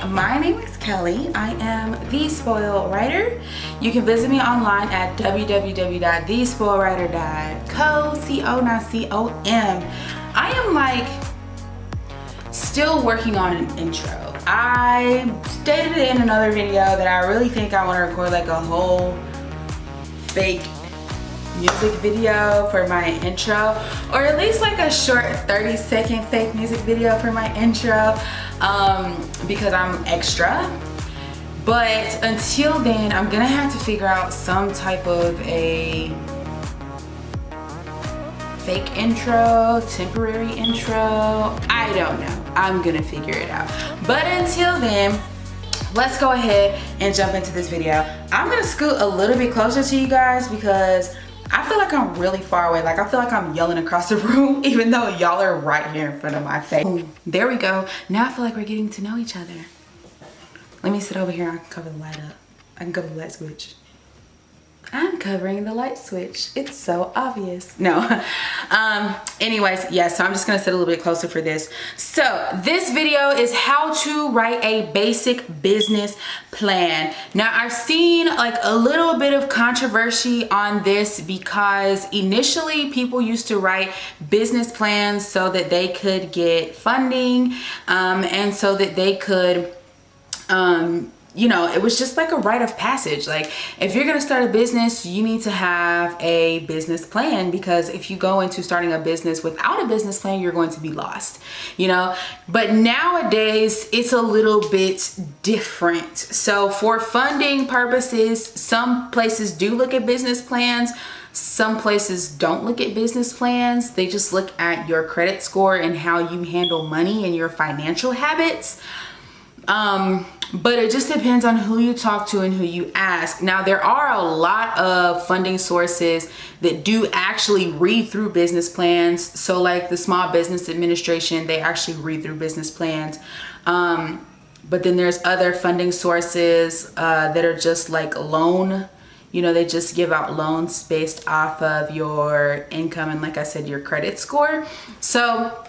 my name is Kelly. I am the Spoiled Writer. You can visit me online at www.thespoiledwriter.co, C-O, not C-O-M. I am like still working on an intro. I stated it in another video that I really think I want to record like a whole fake music video for my intro, or at least like a short 30-second fake music video for my intro, because I'm extra. But until then, I'm gonna have to figure out some type of a fake intro, temporary intro. I don't know. I'm gonna figure it out. But until then, let's go ahead and jump into this video. I'm gonna scoot a little bit closer to you guys because I feel like I'm really far away. Like I feel like I'm yelling across the room even though y'all are right here in front of my face. Boom. There we go. Now I feel like we're getting to know each other. Let me sit over here. I can cover the light up. I can cover the light switch. I'm covering the light switch. It's so obvious. No. Anyways, yeah, so I'm just gonna sit a little bit closer for this. So this video is how to write a basic business plan. Now I've seen like a little bit of controversy on this because initially people used to write business plans so that they could get funding, and so that they could you know, it was just like a rite of passage. Like if you're gonna start a business, you need to have a business plan, because if you go into starting a business without a business plan, you're going to be lost, you know. But nowadays it's a little bit different. So for funding purposes, some places do look at business plans. Some places don't look at business plans. They just look at your credit score and how you handle money and your financial habits. But it just depends on who you talk to and who you ask. Now, there are a lot of funding sources that do actually read through business plans. So like the Small Business Administration, they actually read through business plans. But then there's other funding sources that are just like loan. You know, they just give out loans based off of your income and, like I said, your credit score. So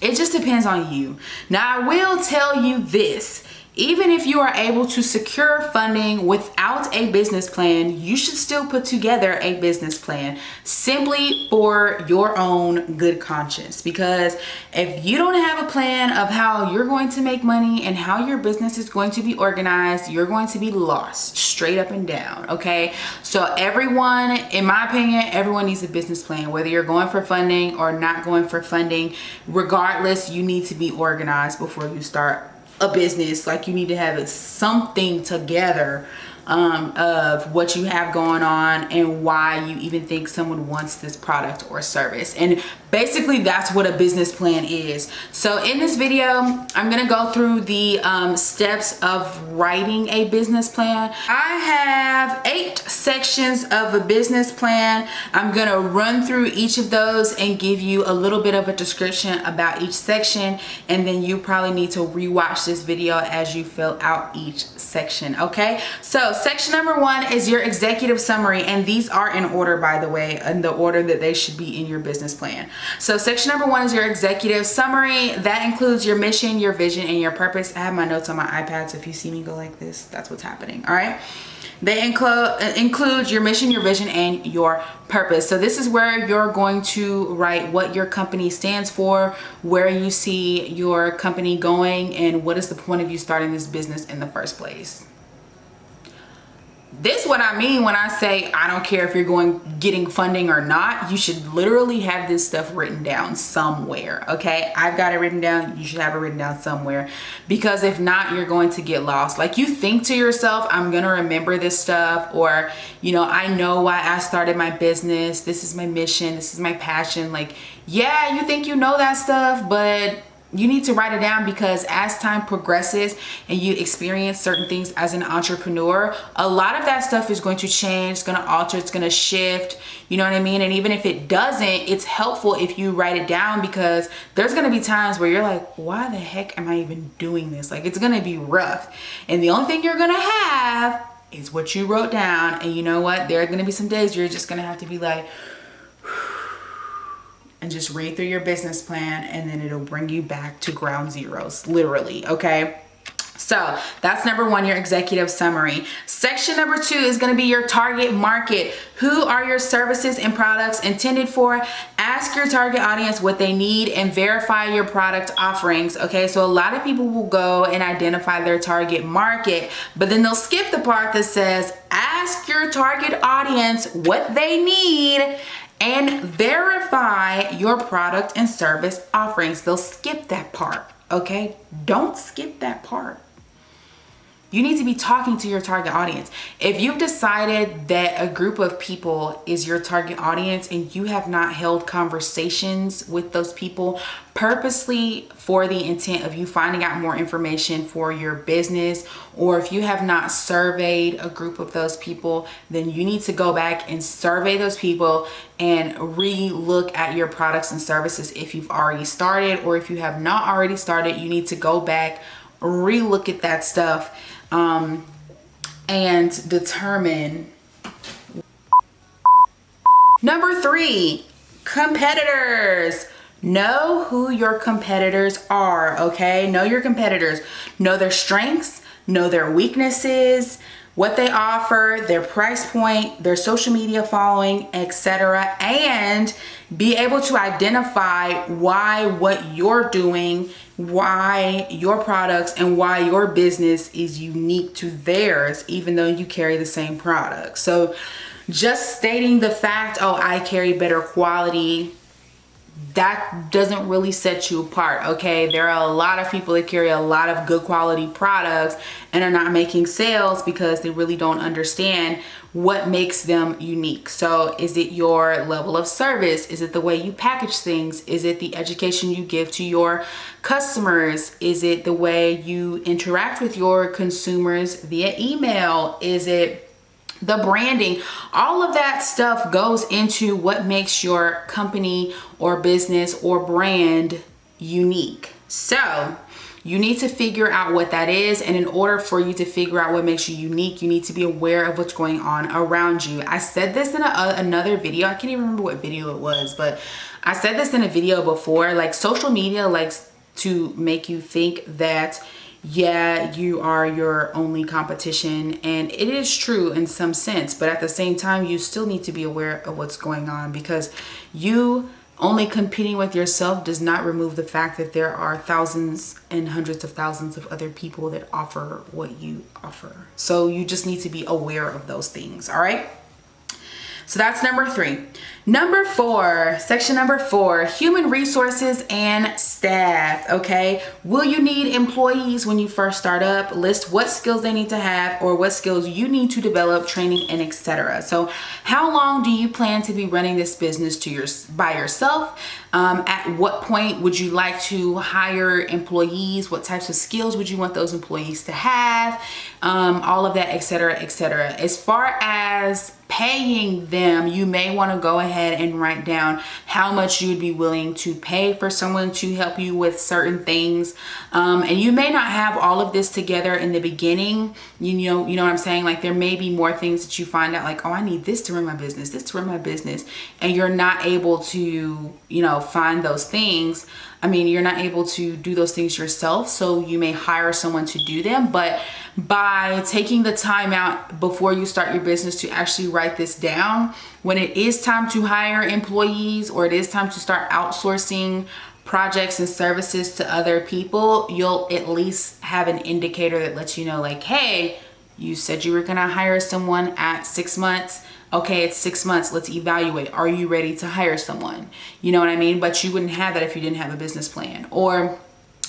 it just depends on you. Now, I will tell you this. Even if you are able to secure funding without a business plan, you should still put together a business plan simply for your own good conscience. Because if you don't have a plan of how you're going to make money and how your business is going to be organized, you're going to be lost straight up and down, okay? So everyone, in my opinion, everyone needs a business plan, whether you're going for funding or not going for funding. Regardless, you need to be organized before you start a business. Like you need to have something together of what you have going on and why you even think someone wants this product or service. And basically that's what a business plan is. So in this video, I'm gonna go through the steps of writing a business plan. I have 8 sections of a business plan. I'm gonna run through each of those and give you a little bit of a description about each section, and then you probably need to rewatch this video as you fill out each section, okay? So section number 1 is your executive summary, and these are in order, by the way, in the order that they should be in your business plan. So section number 1 is your executive summary. That includes your mission, your vision, and your purpose. I have my notes on my iPad, so if you see me go like this, that's what's happening, all right? They include your mission, your vision, and your purpose. So this is where you're going to write what your company stands for, where you see your company going, and what is the point of you starting this business in the first place. This is what I mean when I say I don't care if you're getting funding or not. You should literally have this stuff written down somewhere, okay? I've got it written down. You should have it written down somewhere, because if not, you're going to get lost. Like you think to yourself, I'm gonna remember this stuff, or you know, I know why I started my business. This is my mission. This is my passion. Like, yeah, you think you know that stuff, but you need to write it down, because as time progresses and you experience certain things as an entrepreneur, a lot of that stuff is going to change, it's going to alter, it's going to shift, you know what I mean? And even if it doesn't, it's helpful if you write it down, because there's going to be times where you're like, why the heck am I even doing this? Like, it's going to be rough. And the only thing you're going to have is what you wrote down. And you know what? There are going to be some days where you're just going to have to be like, and just read through your business plan, and then it'll bring you back to ground zeros, literally, okay? So that's number one, your executive summary. Section number two is going to be your target market. Who are your services and products intended for? Ask your target audience what they need and verify your product offerings. Okay, so a lot of people will go and identify their target market, but then they'll skip the part that says, ask your target audience what they need and verify your product and service offerings. They'll skip that part. Okay, don't skip that part. You need to be talking to your target audience. If you've decided that a group of people is your target audience and you have not held conversations with those people purposely for the intent of you finding out more information for your business, or if you have not surveyed a group of those people, then you need to go back and survey those people and re-look at your products and services if you've already started, or if you have not already started, you need to go back, re-look at that stuff, and determine. Number three, competitors. Know who your competitors are, okay? Know your competitors. Know their strengths, know their weaknesses, what they offer, their price point, their social media following, etc. And be able to identify why what you're doing, why your products and why your business is unique to theirs, even though you carry the same product. So just stating the fact, oh, I carry better quality, that doesn't really set you apart, okay? There are a lot of people that carry a lot of good quality products and are not making sales because they really don't understand what makes them unique. So is it your level of service? Is it the way you package things? Is it the education you give to your customers? Is it the way you interact with your consumers via email? Is it the branding? All of that stuff goes into what makes your company or business or brand unique. So you need to figure out what that is. And in order for you to figure out what makes you unique, you need to be aware of what's going on around you. I said this in another video. I can't even remember what video it was, but I said this in a video before. Like, social media likes to make you think that, yeah, you are your only competition, and it is true in some sense, but at the same time, you still need to be aware of what's going on, because you only competing with yourself does not remove the fact that there are thousands and hundreds of thousands of other people that offer what you offer. So you just need to be aware of those things, all right? So that's number three. Number four, section number four, human resources and staff, okay? Will you need employees when you first start up? List what skills they need to have or what skills you need to develop, training, and etc. So how long do you plan to be running this business by yourself? At what point would you like to hire employees? What types of skills would you want those employees to have? All of that, etc., etc. As far as paying them, you may want to go ahead and write down how much you'd be willing to pay for someone to help you with certain things. And you may not have all of this together in the beginning. You know what I'm saying? Like, there may be more things that you find out, like, oh, I need this to run my business, this to run my business, and you're not able to, find those things. I mean, you're not able to do those things yourself, so you may hire someone to do them. But by taking the time out before you start your business to actually write this down, when it is time to hire employees or it is time to start outsourcing projects and services to other people, you'll at least have an indicator that lets you know, like, hey, you said you were gonna hire someone at 6 months. Okay, it's 6 months. Let's evaluate. Are you ready to hire someone? You know what I mean? But you wouldn't have that if you didn't have a business plan. Or,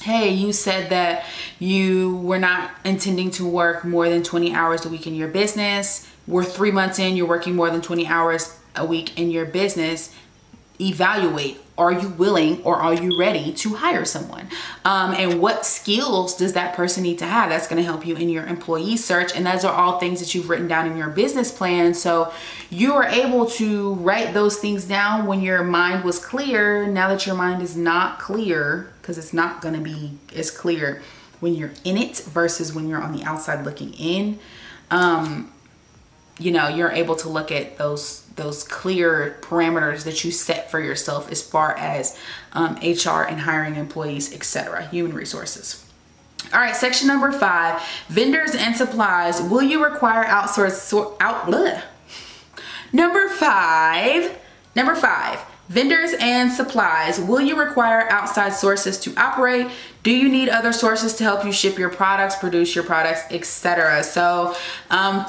hey, you said that you were not intending to work more than 20 hours a week in your business. We're 3 months in, you're working more than 20 hours a week in your business. Evaluate. Are you willing or are you ready to hire someone? And what skills does that person need to have? That's going to help you in your employee search. And those are all things that you've written down in your business plan. So you are able to write those things down when your mind was clear. Now that your mind is not clear, because it's not going to be as clear when you're in it versus when you're on the outside looking in, you're able to look at those clear parameters that you set for yourself as far as HR and hiring employees, etc., human resources. All right, section number 5, vendors and supplies. Will you require Number five, vendors and supplies. Will you require outside sources to operate? Do you need other sources to help you ship your products, produce your products, etc.? So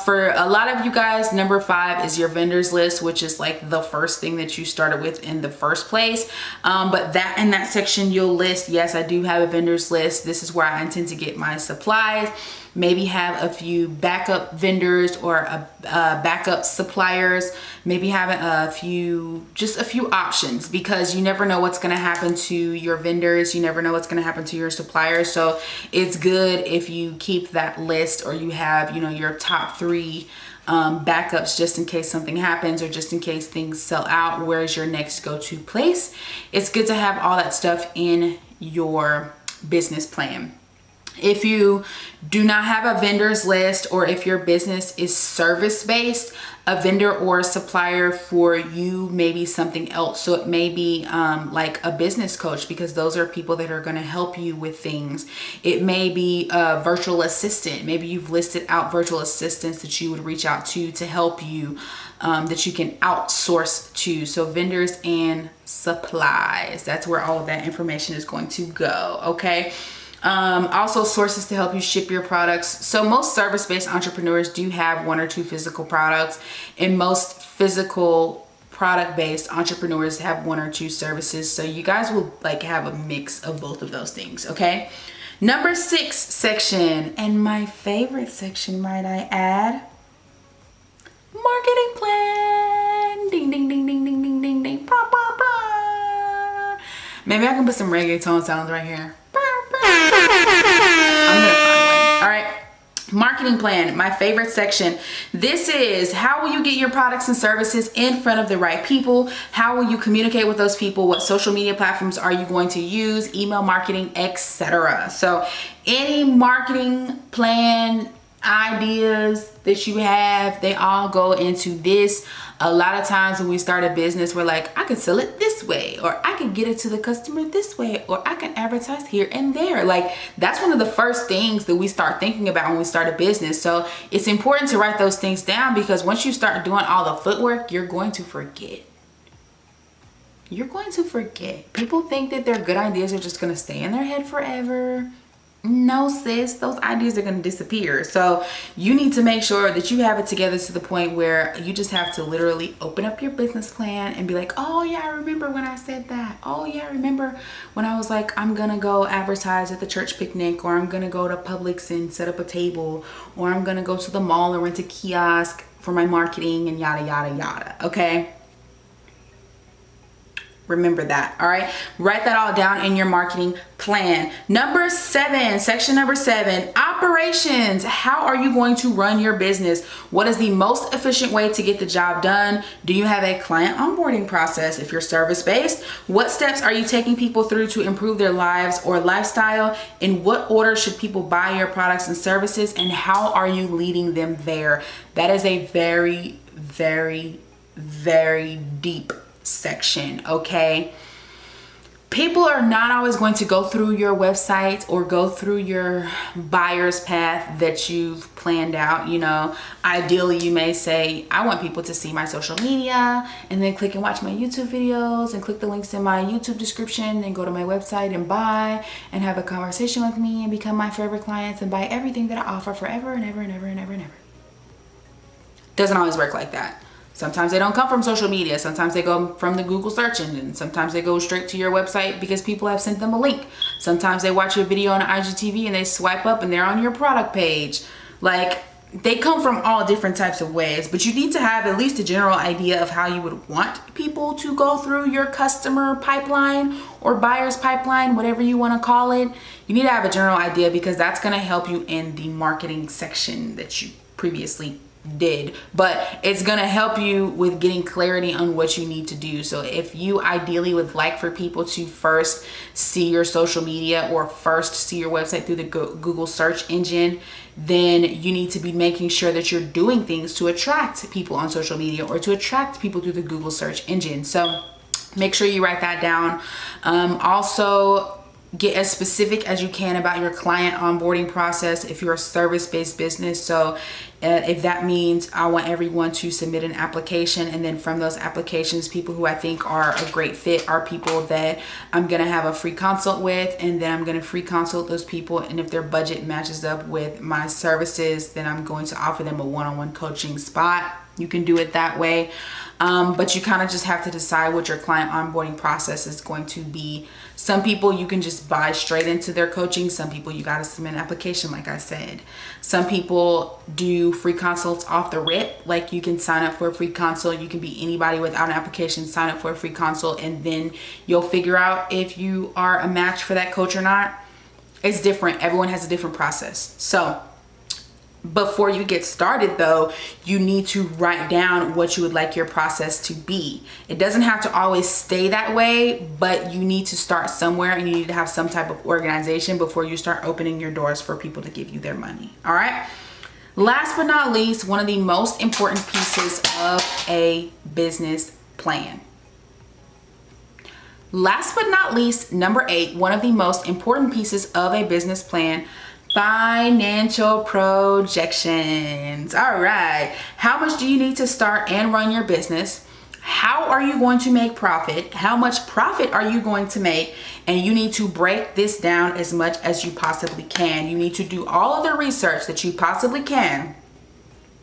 for a lot of you guys, number 5 is your vendors list, which is like the first thing that you started with in the first place. But that in that section you'll list, yes, I do have a vendors list. This is where I intend to get my supplies. Maybe have a few backup vendors or a backup suppliers. Maybe have just a few options, because you never know what's going to happen to your vendors. You never know what's going to happen to your suppliers. So it's good if you keep that list, or you have, your top 3 backups, just in case something happens, or just in case things sell out. Where's your next go-to place? It's good to have all that stuff in your business plan. If you do not have a vendors list, or if your business is service-based, a vendor or a supplier for you may be something else. So it may be like a business coach, because those are people that are going to help you with things. It may be a virtual assistant. Maybe you've listed out virtual assistants that you would reach out to help you, that you can outsource to. So vendors and supplies, that's where all of that information is going to go. Okay. Also sources to help you ship your products. So most service-based entrepreneurs do have 1 or 2 physical products, and most physical product-based entrepreneurs have 1 or 2 services. So you guys will like have a mix of both of those things. Okay. Number 6 section, and my favorite section, might I add, marketing plan. Ding, ding, ding, ding, ding, ding, ding, ding. Bah, bah, bah. Maybe I can put some reggaeton sounds right here. I'm gonna find one. All right, marketing plan, my favorite section. This is how will you get your products and services in front of the right people? How will you communicate with those people? What social media platforms are you going to use? Email marketing, etc. So any marketing plan ideas that you have, they all go into this. A lot of times when we start a business, we're like, I could sell it this way, or I could get it to the customer this way, or I can advertise here and there. Like, that's one of the first things that we start thinking about when we start a business. So it's important to write those things down, because once you start doing all the footwork, you're going to forget. You're going to forget. People think that their good ideas are just going to stay in their head forever. No, sis, those ideas are going to disappear. So you need to make sure that you have it together to the point where you just have to literally open up your business plan and be like, oh yeah, I remember when I said that. Oh yeah, I remember when I was like, I'm going to go advertise at the church picnic, or I'm going to go to Publix and set up a table, or I'm going to go to the mall and rent a kiosk for my marketing, and yada, yada, yada. Okay. Remember that. All right. Write that all down in your marketing plan. Number 7, section number 7, operations. How are you going to run your business? What is the most efficient way to get the job done? Do you have a client onboarding process? If you're service-based, what steps are you taking people through to improve their lives or lifestyle? In what order should people buy your products and services? And how are you leading them there? That is a very, very, very deep section. Okay, people are not always going to go through your website or go through your buyer's path that you've planned out. Ideally you may say, I want people to see my social media and then click and watch my YouTube videos and click the links in my YouTube description and go to my website and buy and have a conversation with me and become my forever clients and buy everything that I offer forever and ever and ever and ever and ever. Doesn't always work like that. Sometimes they don't come from social media. Sometimes they go from the Google search engine. Sometimes they go straight to your website because people have sent them a link. Sometimes they watch your video on IGTV and they swipe up and they're on your product page. Like, they come from all different types of ways, but you need to have at least a general idea of how you would want people to go through your customer pipeline or buyer's pipeline, whatever you want to call it. You need to have a general idea, because that's going to help you in the marketing section that you previously did, but it's gonna help you with getting clarity on what you need to do. So if you ideally would like for people to first see your social media or first see your website through the Google search engine, then you need to be making sure that you're doing things to attract people on social media or to attract people through the Google search engine. So make sure you write that down. Also, get as specific as you can about your client onboarding process if you're a service-based business. So if that means I want everyone to submit an application, and then from those applications, people who I think are a great fit are people that I'm gonna have a free consult with, and then I'm gonna free consult those people, and if their budget matches up with my services, then I'm going to offer them a one-on-one coaching spot. You can do it that way. But you kind of just have to decide what your client onboarding process is going to be. Some people you can just buy straight into their coaching. Some people you got to submit an application, like I said. Some people do free consults off the rip. Like you can sign up for a free consult. You can be anybody without an application, sign up for a free consult, and then you'll figure out if you are a match for that coach or not. It's different. Everyone has a different process. So before you get started though, you need to write down what you would like your process to be. It doesn't have to always stay that way, but you need to start somewhere, and you need to have some type of organization before you start opening your doors for people to give you their money. All right. Last but not least, one of the most important pieces of a business plan. Last but not least, number 8, one of the most important pieces of a business plan: financial projections. All right. How much do you need to start and run your business? How are you going to make profit? How much profit are you going to make? And you need to break this down as much as you possibly can. You need to do all of the research that you possibly can,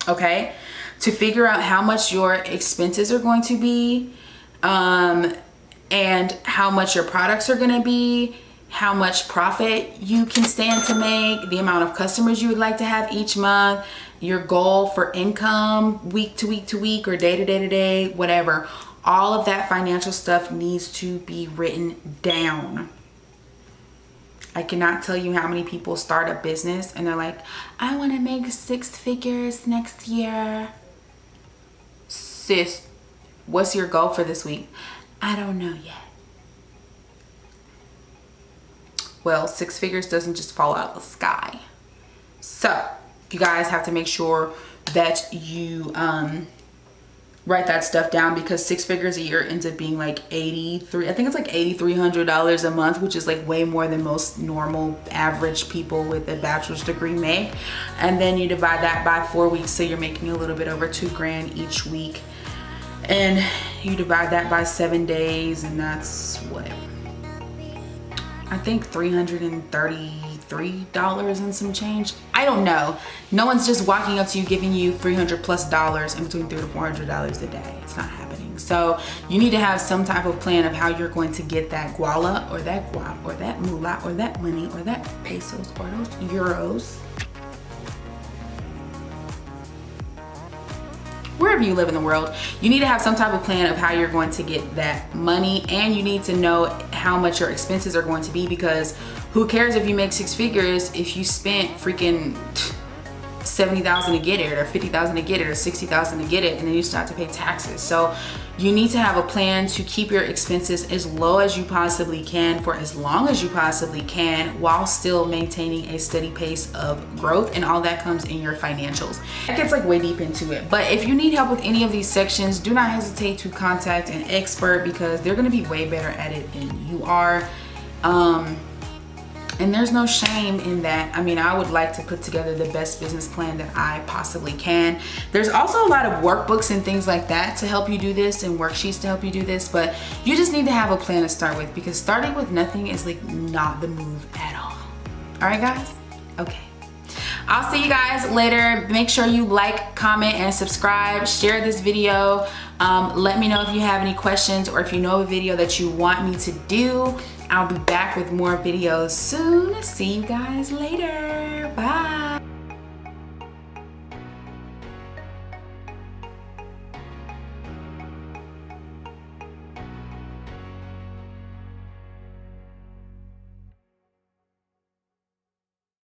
okay, to figure out how much your expenses are going to be, and how much your products are going to be, how much profit you can stand to make, the amount of customers you would like to have each month, your goal for income week to week to week or day to day to day, whatever. All of that financial stuff needs to be written down. I cannot tell you how many people start a business and they're like, I want to make 6 figures next year. Sis, what's your goal for this week? I don't know yet. Well, 6 figures doesn't just fall out of the sky. So you guys have to make sure that you write that stuff down, because 6 figures a year ends up being like $8,300 a month, which is like way more than most normal average people with a bachelor's degree make. And then you divide that by 4 weeks, so you're making a little bit over $2,000 each week. And you divide that by 7 days, and that's what? I think $333 and some change. I don't know. No one's just walking up to you giving you $300+ in between $300 to $400 a day. It's not happening. So you need to have some type of plan of how you're going to get that guala or that guap or that moolah or that money or that pesos or those euros, wherever you live in the world. You need to have some type of plan of how you're going to get that money, and you need to know how much your expenses are going to be, because who cares if you make 6 figures if you spent freaking $70,000 to get it, or $50,000 to get it, or $60,000 to get it, and then you start to pay taxes. So you need to have a plan to keep your expenses as low as you possibly can for as long as you possibly can, while still maintaining a steady pace of growth, and all that comes in your financials. That gets like way deep into it, but if you need help with any of these sections, do not hesitate to contact an expert, because they're going to be way better at it than you are. And there's no shame in that. I mean, I would like to put together the best business plan that I possibly can. There's also a lot of workbooks and things like that to help you do this, and worksheets to help you do this, but you just need to have a plan to start with, because starting with nothing is like not the move at all. All right, guys? Okay. I'll see you guys later. Make sure you like, comment, and subscribe. Share this video. Let me know if you have any questions, or if you know of a video that you want me to do. I'll be back with more videos soon. See you guys later. Bye.